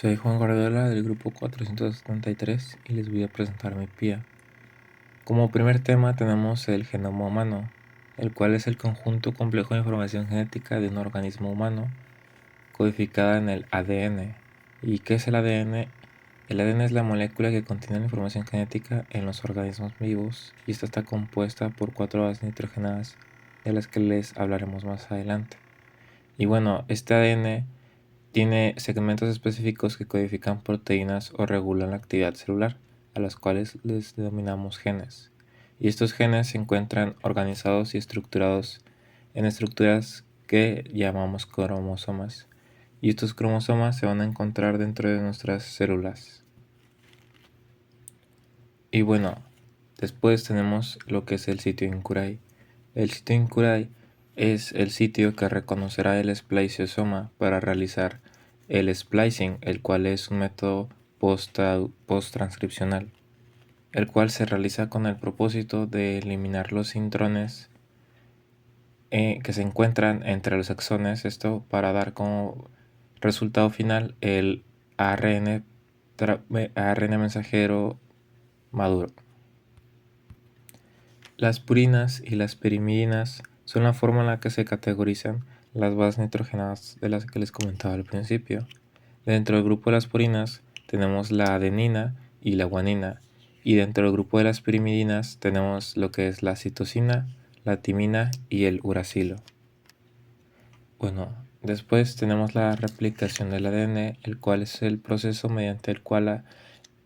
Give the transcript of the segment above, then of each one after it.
Soy Juan Guardiola del grupo 473 y les voy a presentar mi PIA. Como primer tema tenemos el genoma humano, el cual es el conjunto complejo de información genética de un organismo humano codificada en el ADN. ¿Y qué es el ADN? El ADN es la molécula que contiene la información genética en los organismos vivos y esta está compuesta por 4 bases nitrogenadas de las que les hablaremos más adelante. Y bueno, este ADN tiene segmentos específicos que codifican proteínas o regulan la actividad celular, a las cuales les denominamos genes. Y estos genes se encuentran organizados y estructurados en estructuras que llamamos cromosomas. Y estos cromosomas se van a encontrar dentro de nuestras células. Y bueno, después tenemos lo que es el sitio Incuray. El sitio Incuray es el sitio que reconocerá el spliceosoma para realizar el splicing, el cual es un método post-transcripcional, el cual se realiza con el propósito de eliminar los intrones que se encuentran entre los exones, esto para dar como resultado final el ARN mensajero maduro. Las purinas y las pirimidinas son la forma en la que se categorizan las bases nitrogenadas de las que les comentaba al principio. Dentro del grupo de las purinas tenemos la adenina y la guanina, y dentro del grupo de las pirimidinas tenemos lo que es la citosina, la timina y el uracilo. Bueno, después tenemos la replicación del ADN, el cual es el proceso mediante el cual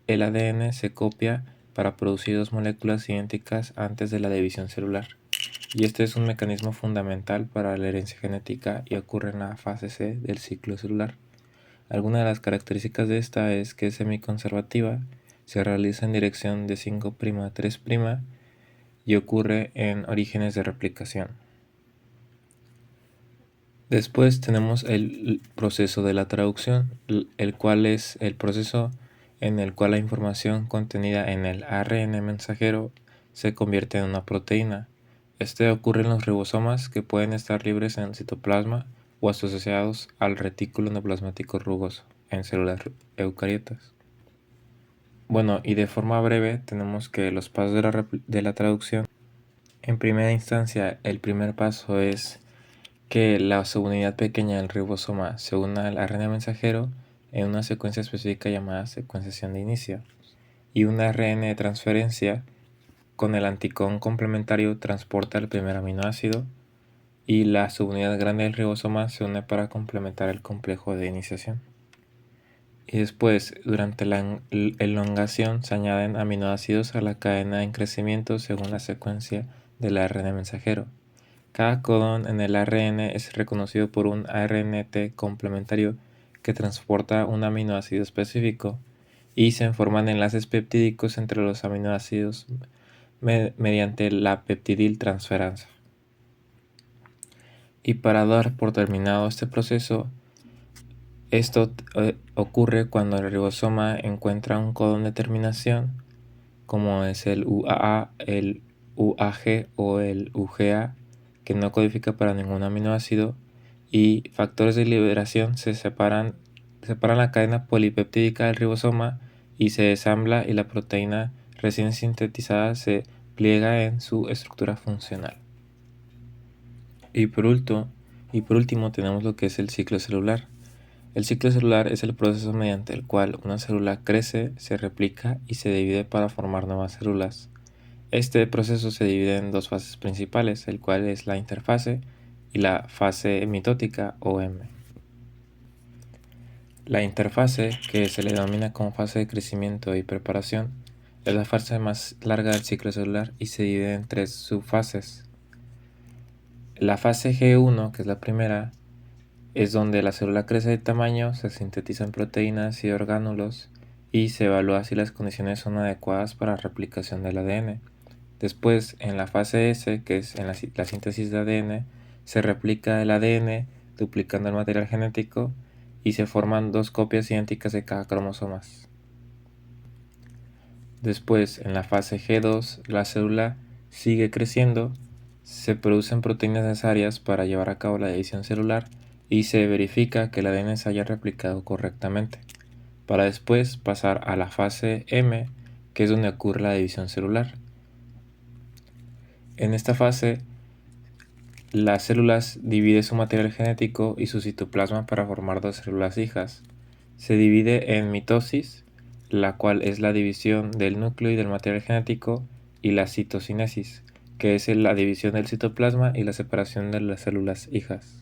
el ADN se copia para producir dos moléculas idénticas antes de la división celular. Y este es un mecanismo fundamental para la herencia genética y ocurre en la fase C del ciclo celular. Alguna de las características de esta es que es semiconservativa, se realiza en dirección de 5' a 3' y ocurre en orígenes de replicación. Después tenemos el proceso de la traducción, el cual es el proceso en el cual la información contenida en el ARN mensajero se convierte en una proteína. Este ocurre en los ribosomas, que pueden estar libres en el citoplasma o asociados al retículo endoplasmático rugoso en células eucariotas. Bueno, y de forma breve tenemos que los pasos de la traducción. En primera instancia, el primer paso es que la subunidad pequeña del ribosoma se una al ARN mensajero en una secuencia específica llamada secuenciación de inicio, y un ARN de transferencia con el anticodón complementario transporta el primer aminoácido, y la subunidad grande del ribosoma se une para complementar el complejo de iniciación. Y después, durante la elongación, se añaden aminoácidos a la cadena en crecimiento según la secuencia del ARN mensajero. Cada codón en el ARN es reconocido por un ARNT complementario que transporta un aminoácido específico, y se forman enlaces peptídicos entre los aminoácidos mediante la peptidiltransferasa. Y para dar por terminado este proceso, esto ocurre cuando el ribosoma encuentra un codón de terminación, como es el UAA, el UAG o el UGA, que no codifica para ningún aminoácido, y factores de liberación separan la cadena polipeptídica del ribosoma y se desambla, y la proteína recién sintetizada se pliega en su estructura funcional. Y por último tenemos lo que es el ciclo celular. El ciclo celular es el proceso mediante el cual una célula crece, se replica y se divide para formar nuevas células. Este proceso se divide en dos fases principales, el cual es la interfase y la fase mitótica o M. La interfase, que se le denomina como fase de crecimiento y preparación, es la fase más larga del ciclo celular y se divide en tres subfases. La fase G1, que es la primera, es donde la célula crece de tamaño, se sintetizan proteínas y orgánulos y se evalúa si las condiciones son adecuadas para la replicación del ADN. Después, en la fase S, que es en la síntesis de ADN, se replica el ADN duplicando el material genético y se forman dos copias idénticas de cada cromosoma. Después, en la fase G2, la célula sigue creciendo, se producen proteínas necesarias para llevar a cabo la división celular y se verifica que el ADN se haya replicado correctamente. para después pasar a la fase M, que es donde ocurre la división celular. En esta fase, las células dividen su material genético y su citoplasma para formar dos células hijas. Se divide en mitosis, la cual es la división del núcleo y del material genético, y la citocinesis, que es la división del citoplasma y la separación de las células hijas.